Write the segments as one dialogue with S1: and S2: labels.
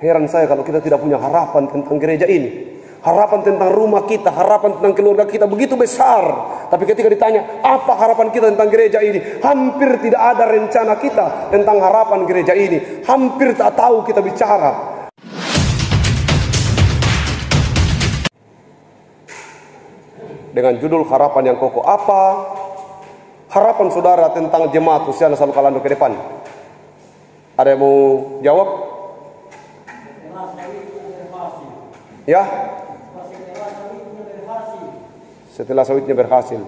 S1: Heran saya kalau kita tidak punya harapan tentang gereja ini. Harapan tentang rumah kita, harapan tentang keluarga kita begitu besar. Tapi ketika ditanya, apa harapan kita tentang gereja ini? Hampir tidak ada rencana kita tentang harapan gereja ini. Hampir tak tahu kita bicara. Dengan judul harapan yang kokoh. Apa harapan saudara tentang jemaat Hosiana Salukalando ke depan? Ada yang mau jawab? Ya? Setelah sawitnya berhasil.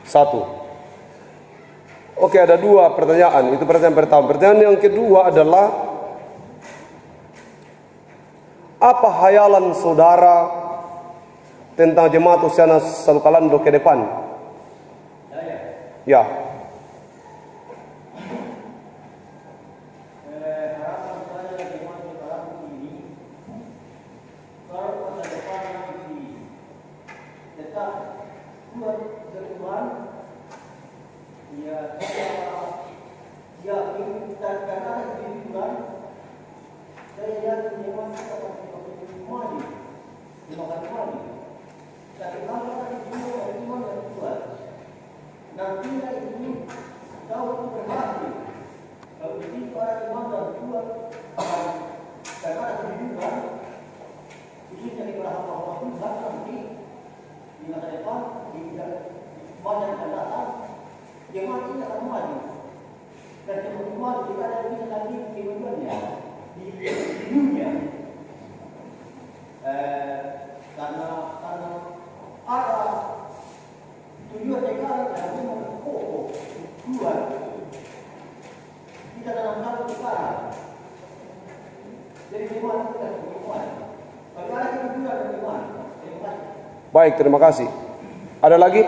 S1: Satu. Oke, ada dua pertanyaan. Itu pertanyaan pertama. Pertanyaan yang kedua adalah, apa hayalan saudara tentang jemaat Hosiana Salukalando ke depan? Ya. Baik, terima kasih. Ada lagi?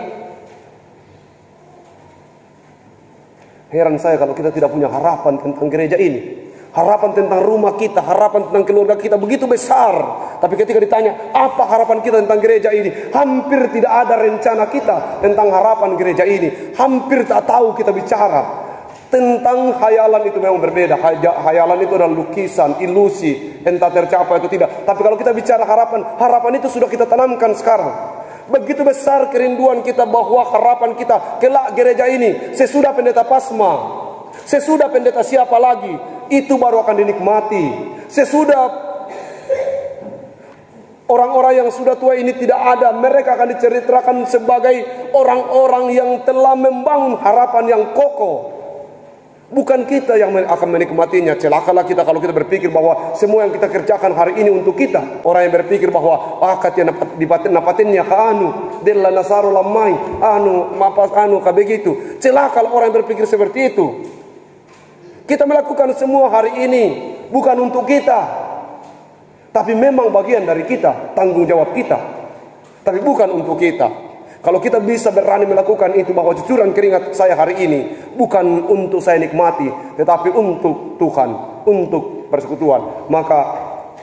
S1: Heran saya kalau kita tidak punya harapan tentang gereja ini. Harapan tentang rumah kita, harapan tentang keluarga kita begitu besar. Tapi ketika ditanya, apa harapan kita tentang gereja ini? Hampir tidak ada rencana kita tentang harapan gereja ini. Hampir tak tahu kita bicara. Tentang hayalan itu memang berbeda. Hayalan itu adalah lukisan, ilusi, entah tercapai atau tidak. Tapi kalau kita bicara harapan, harapan itu sudah kita tanamkan sekarang. Begitu besar kerinduan kita bahwa harapan kita kelak gereja ini sesudah pendeta Pasma, sesudah pendeta siapa lagi, itu baru akan dinikmati. Sesudah orang-orang yang sudah tua ini tidak ada, mereka akan diceritakan sebagai orang-orang yang telah membangun harapan yang kokoh. Bukan kita yang akan menikmatinya. Celakalah kita kalau kita berpikir bahwa semua yang kita kerjakan hari ini untuk kita. Orang yang berpikir bahwa akad yang napatinnya ke anu della nasaru lamai anu mapas anu kayak begitu. Celaka orang yang berpikir seperti itu. Kita melakukan semua hari ini bukan untuk kita, tapi memang bagian dari kita, tanggung jawab kita, tapi bukan untuk kita. Kalau kita bisa berani melakukan itu, bahwa cucuran keringat saya hari ini bukan untuk saya nikmati, tetapi untuk Tuhan, untuk persekutuan, maka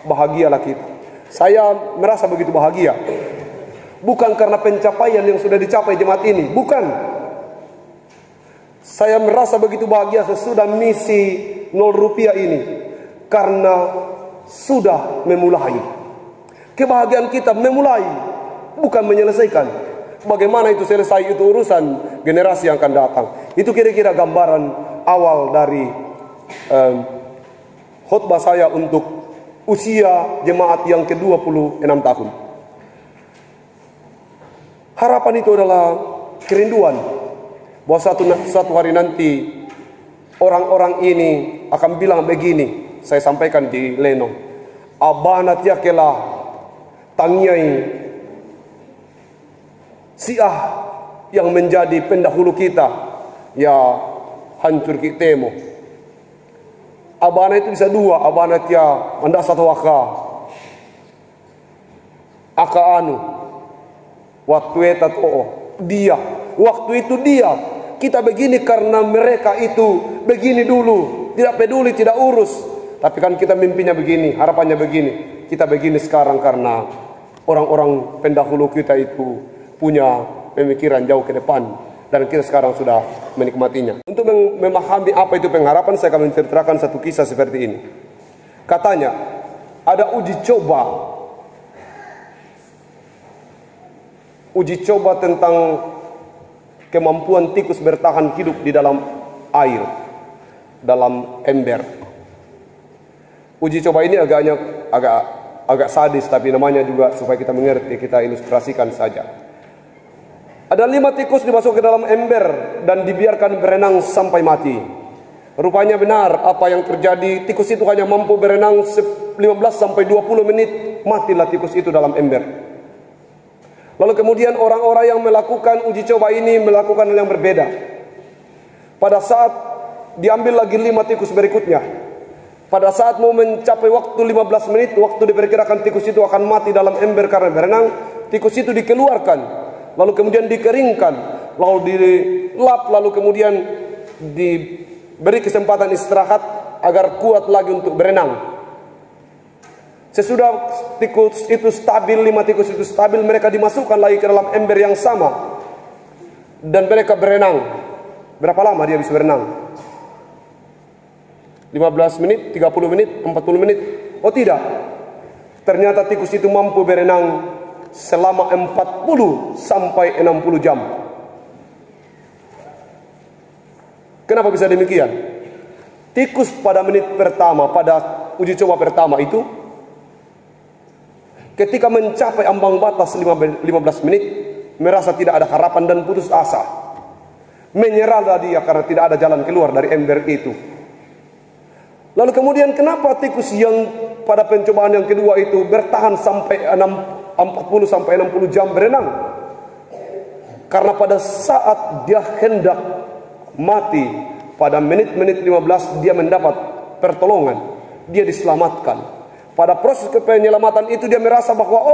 S1: bahagialah kita. Saya merasa begitu bahagia, bukan karena pencapaian yang sudah dicapai jemaat ini, bukan. Saya merasa begitu bahagia sesudah misi 0 rupiah ini, karena sudah memulai. Kebahagiaan kita memulai, bukan menyelesaikan. Bagaimana itu selesai, itu urusan generasi yang akan datang. Itu kira-kira gambaran awal dari khotbah saya untuk usia jemaat yang ke-26 tahun. Harapan itu adalah kerinduan bahwa satu hari nanti orang-orang ini akan bilang begini. Saya sampaikan di Lenong, abana tiakelah tangyai Siah yang menjadi pendahulu kita, ya hancur kitemo. Abana itu bisa dua, abana tia anda satu waka. Aka anu, waktu itu dia, waktu itu dia. Kita begini karena mereka itu begini dulu, tidak peduli, tidak urus. Tapi kan kita mimpinya begini, harapannya begini. Kita begini sekarang karena orang-orang pendahulu kita itu punya pemikiran jauh ke depan. Dan kita sekarang sudah menikmatinya. Untuk memahami apa itu pengharapan, saya akan menceritakan satu kisah seperti ini. Katanya, ada uji coba tentang kemampuan tikus bertahan hidup di dalam air, dalam ember. Uji coba ini agak sadis, tapi namanya juga supaya kita mengerti, kita ilustrasikan saja. Ada 5 tikus dimasuk ke dalam ember dan dibiarkan berenang sampai mati. Rupanya benar apa yang terjadi, tikus itu hanya mampu berenang 15 sampai 20 menit, matilah tikus itu dalam ember. Lalu kemudian orang-orang yang melakukan uji coba ini melakukan hal yang berbeda. Pada saat diambil lagi 5 tikus berikutnya, pada saat mau mencapai waktu 15 menit, waktu diperkirakan tikus itu akan mati dalam ember karena berenang, tikus itu dikeluarkan, lalu kemudian dikeringkan, lalu dilap, lalu kemudian diberi kesempatan istirahat agar kuat lagi untuk berenang. Sesudah tikus itu stabil, 5 tikus itu stabil, mereka dimasukkan lagi ke dalam ember yang sama. Dan mereka berenang. Berapa lama dia bisa berenang? 15 menit, 30 menit, 40 menit? Oh tidak. Ternyata tikus itu mampu berenang selama 40 sampai 60 jam. Kenapa bisa demikian? Tikus pada menit pertama, pada uji coba pertama itu, ketika mencapai ambang batas 15 menit, merasa tidak ada harapan dan putus asa. Menyerahlah dia karena tidak ada jalan keluar dari ember itu. Lalu kemudian kenapa tikus yang pada pencobaan yang kedua itu bertahan sampai 40 sampai 60 jam berenang? Karena pada saat dia hendak mati, pada menit-menit 15 dia mendapat pertolongan, dia diselamatkan. Pada proses penyelamatan itu dia merasa bahwa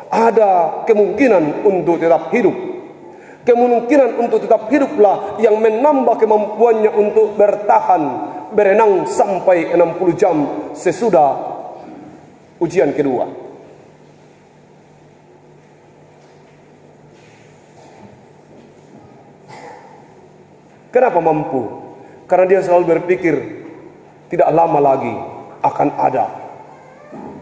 S1: ada kemungkinan untuk tetap hidup. Kemungkinan untuk tetap hiduplah yang menambah kemampuannya untuk bertahan berenang sampai 60 jam sesudah ujian kedua. Kenapa mampu? Karena dia selalu berpikir tidak lama lagi akan ada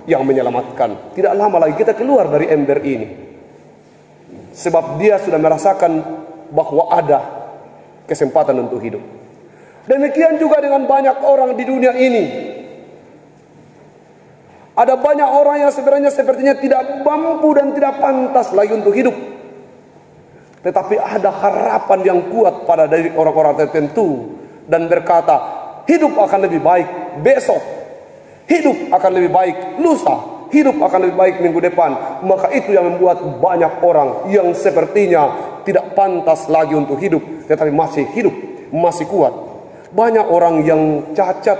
S1: yang menyelamatkan. Tidak lama lagi kita keluar dari ember ini. Sebab dia sudah merasakan bahwa ada kesempatan untuk hidup. Demikian juga dengan banyak orang di dunia ini. Ada banyak orang yang sebenarnya sepertinya tidak mampu dan tidak pantas lagi untuk hidup. Tetapi ada harapan yang kuat pada dari orang-orang tertentu dan berkata, hidup akan lebih baik besok, hidup akan lebih baik lusa, hidup akan lebih baik minggu depan. Maka itu yang membuat banyak orang yang sepertinya tidak pantas lagi untuk hidup, tetapi masih hidup, masih kuat. Banyak orang yang cacat,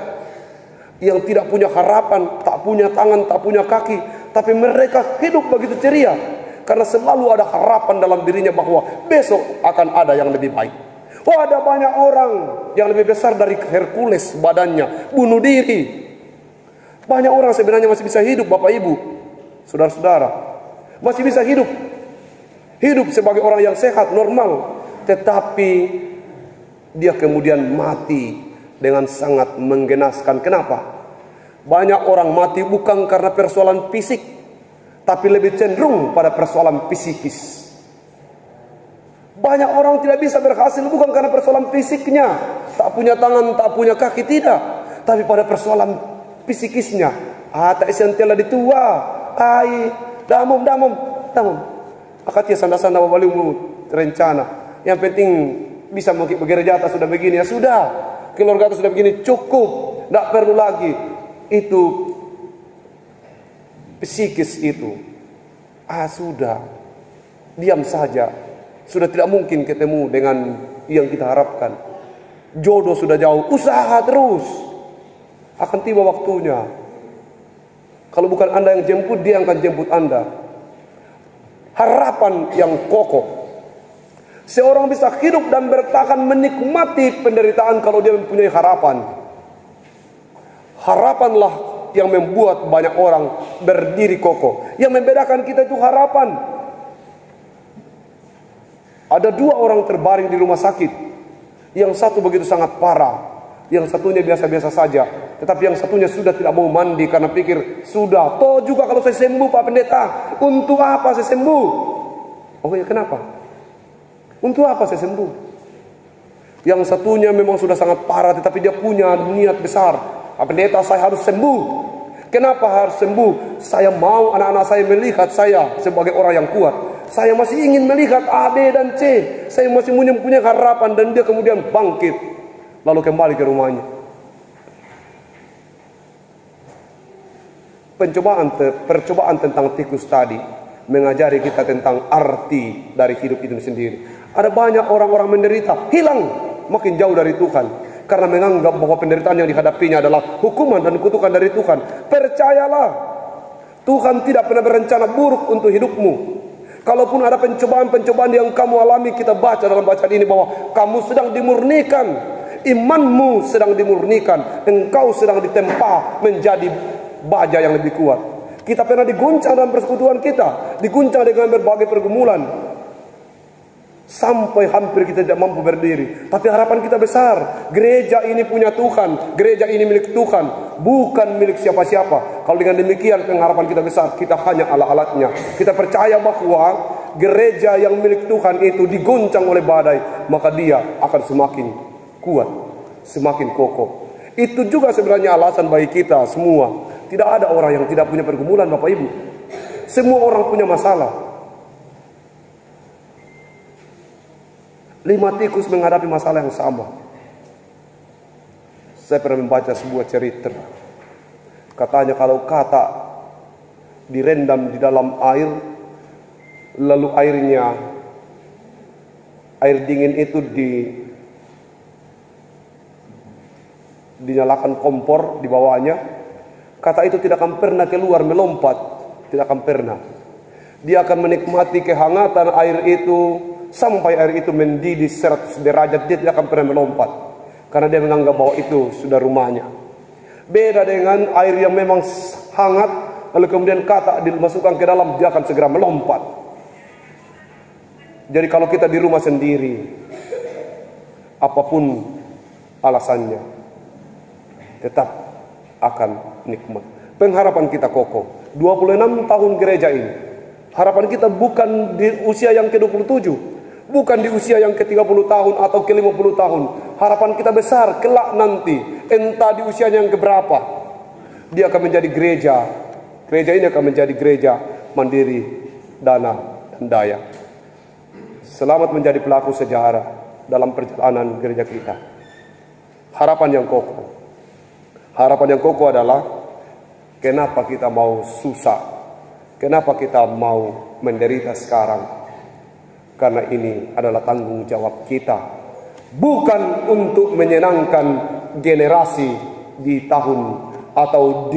S1: yang tidak punya harapan, tak punya tangan, tak punya kaki, tapi mereka hidup begitu ceria. Karena selalu ada harapan dalam dirinya bahwa besok akan ada yang lebih baik. Oh, ada banyak orang yang lebih besar dari Hercules badannya, bunuh diri. Banyak orang sebenarnya masih bisa hidup, Bapak Ibu, saudara-saudara. Masih bisa hidup. Hidup sebagai orang yang sehat, normal. Tetapi dia kemudian mati dengan sangat menggenaskan. Kenapa? Banyak orang mati bukan karena persoalan fisik, tapi lebih cenderung pada persoalan psikis. Banyak orang tidak bisa berhasil bukan karena persoalan fisiknya, tak punya tangan, tak punya kaki, tidak, tapi pada persoalan psikisnya. Tak isentela di tua, damum. Akatia sanda-sanda walimu rencana. Yang penting bisa bekerja atas sudah begini, ya sudah. Keluarga atas sudah begini, cukup, tidak perlu lagi. Itu psikis itu. Sudah. Diam saja. Sudah tidak mungkin ketemu dengan yang kita harapkan. Jodoh sudah jauh. Usaha terus. Akan tiba waktunya. Kalau bukan Anda yang jemput, dia akan jemput Anda. Harapan yang kokoh. Seorang bisa hidup dan bertahan menikmati penderitaan kalau dia mempunyai harapan. Harapanlah yang membuat banyak orang berdiri kokoh. Yang membedakan kita itu harapan. Ada 2 orang terbaring di rumah sakit. Yang satu begitu sangat parah, yang satunya biasa-biasa saja. Tetapi yang satunya sudah tidak mau mandi karena pikir, sudah, toh juga kalau saya sembuh Pak Pendeta, untuk apa saya sembuh? Oh ya, kenapa? Untuk apa saya sembuh? Yang satunya memang sudah sangat parah, tetapi dia punya niat besar. Pak Pendeta, saya harus sembuh. Kenapa harus sembuh? Saya mau anak-anak saya melihat saya sebagai orang yang kuat. Saya masih ingin melihat A, B, dan C. Saya masih punya harapan. Dan dia kemudian bangkit, lalu kembali ke rumahnya. Percobaan tentang tikus tadi mengajari kita tentang arti dari hidup itu sendiri. Ada banyak orang-orang menderita, hilang, makin jauh dari Tuhan, karena menganggap bahwa penderitaan yang dihadapinya adalah hukuman dan kutukan dari Tuhan. Percayalah, Tuhan tidak pernah berencana buruk untuk hidupmu. Kalaupun ada pencobaan-pencobaan yang kamu alami, kita baca dalam bacaan ini bahwa kamu sedang dimurnikan, imanmu sedang dimurnikan, engkau sedang ditempa menjadi baja yang lebih kuat. Kita pernah diguncang dalam persekutuan kita, diguncang dengan berbagai pergumulan, sampai hampir kita tidak mampu berdiri. Tapi harapan kita besar. Gereja ini punya Tuhan, gereja ini milik Tuhan, bukan milik siapa-siapa. Kalau dengan demikian pengharapan kita besar, kita hanya alat-alatnya. Kita percaya bahwa gereja yang milik Tuhan itu diguncang oleh badai, maka dia akan semakin kuat, semakin kokoh. Itu juga sebenarnya alasan bagi kita semua. Tidak ada orang yang tidak punya pergumulan, Bapak Ibu. Semua orang punya masalah. 5 tikus menghadapi masalah yang sama. Saya pernah membaca sebuah cerita. Katanya kalau katak direndam di dalam air, lalu air dingin itu dinyalakan kompor di bawahnya, katak itu tidak akan pernah keluar melompat, tidak akan pernah. Dia akan menikmati kehangatan air itu sampai air itu mendidih 100 derajat, dia tidak akan pernah melompat, karena dia menganggap bahwa itu sudah rumahnya. Beda dengan air yang memang hangat, lalu kemudian katak dimasukkan ke dalam, dia akan segera melompat. Jadi kalau kita di rumah sendiri, apapun alasannya, tetap akan nikmat. Pengharapan kita kokoh. 26 tahun gereja ini, harapan kita bukan di usia yang ke-27, bukan di usia yang ke-30 tahun atau ke-50 tahun. Harapan kita besar, kelak nanti, entah di usianya yang keberapa, dia akan menjadi gereja. Gereja ini akan menjadi gereja mandiri, dana, dan daya. Selamat menjadi pelaku sejarah dalam perjalanan gereja kita. Harapan yang kokoh. Harapan yang kokoh adalah, kenapa kita mau susah? Kenapa kita mau menderita sekarang? Karena ini adalah tanggung jawab kita. Bukan untuk menyenangkan generasi di tahun atau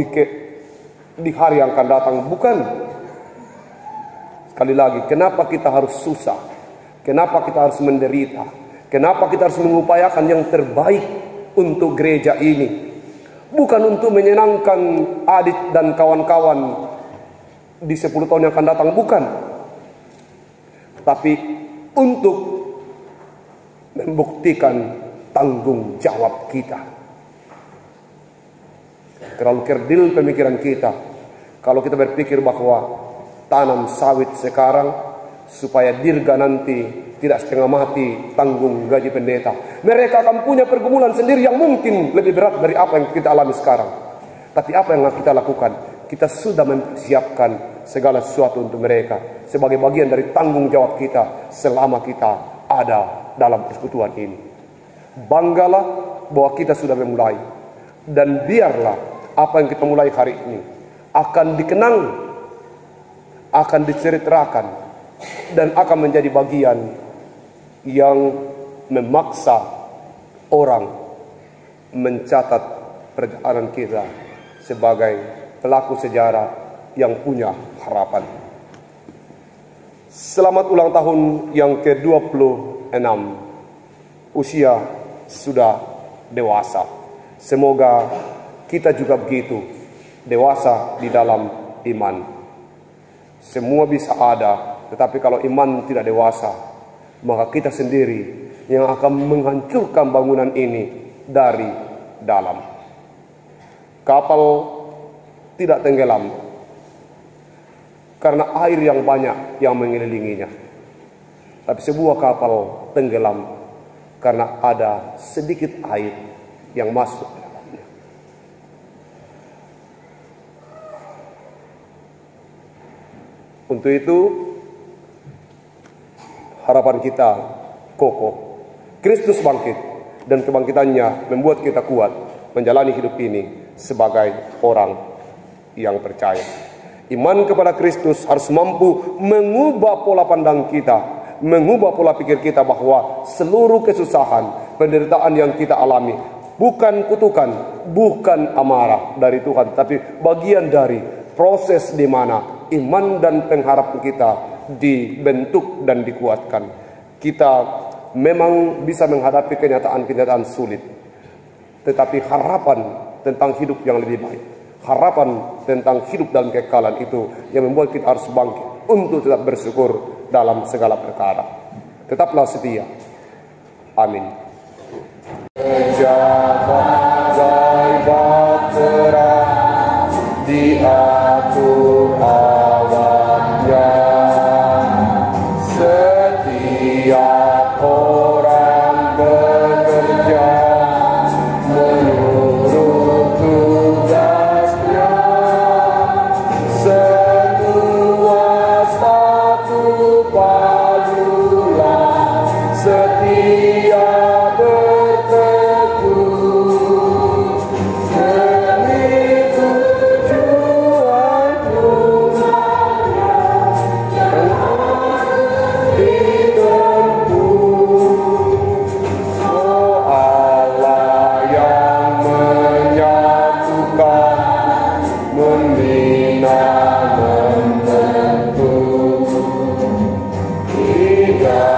S1: di hari yang akan datang. Bukan. Sekali lagi, kenapa kita harus susah? Kenapa kita harus menderita? Kenapa kita harus mengupayakan yang terbaik untuk gereja ini? Bukan untuk menyenangkan Adit dan kawan-kawan di 10 tahun yang akan datang, bukan. Tapi untuk membuktikan tanggung jawab kita. Terlalu kerdil pemikiran kita kalau kita berpikir bahwa tanam sawit sekarang supaya dirga nanti tidak setengah mati tanggung gaji pendeta. Mereka akan punya pergumulan sendiri yang mungkin lebih berat dari apa yang kita alami sekarang. Tapi apa yang kita lakukan? Kita sudah mempersiapkan segala sesuatu untuk mereka sebagai bagian dari tanggung jawab kita selama kita ada dalam persekutuan ini. Banggalah bahwa kita sudah memulai, dan biarlah apa yang kita mulai hari ini akan dikenang, akan diceritakan, dan akan menjadi bagian yang memaksa orang mencatat perjalanan kita sebagai pelaku sejarah yang punya harapan. Selamat ulang tahun yang ke-26. Usia sudah dewasa. Semoga kita juga begitu, dewasa di dalam iman. Semua bisa ada, tetapi kalau iman tidak dewasa, maka kita sendiri yang akan menghancurkan bangunan ini dari dalam. Kapal tidak tenggelam karena air yang banyak yang mengelilinginya, tapi sebuah kapal tenggelam karena ada sedikit air yang masuk ke dalamnya. Untuk itu harapan kita kokoh. Kristus bangkit dan kebangkitannya membuat kita kuat menjalani hidup ini sebagai orang yang percaya. Iman kepada Kristus harus mampu mengubah pola pandang kita, mengubah pola pikir kita bahwa seluruh kesusahan, penderitaan yang kita alami bukan kutukan, bukan amarah dari Tuhan, tapi bagian dari proses di mana iman dan pengharapan kita dibentuk dan dikuatkan. Kita memang bisa menghadapi kenyataan-kenyataan sulit, tetapi harapan tentang hidup yang lebih baik, harapan tentang hidup dalam kekekalan itu yang membuat kita harus bangkit untuk tetap bersyukur dalam segala perkara. Tetaplah setia. Amin. Diatur awalnya, setiap orang bekerja menurut tugasnya, semua satu padulah, setia berteguh demi tujuan yang ditempuh. Oh Allah yang menyatukan, membina, membentuk hingga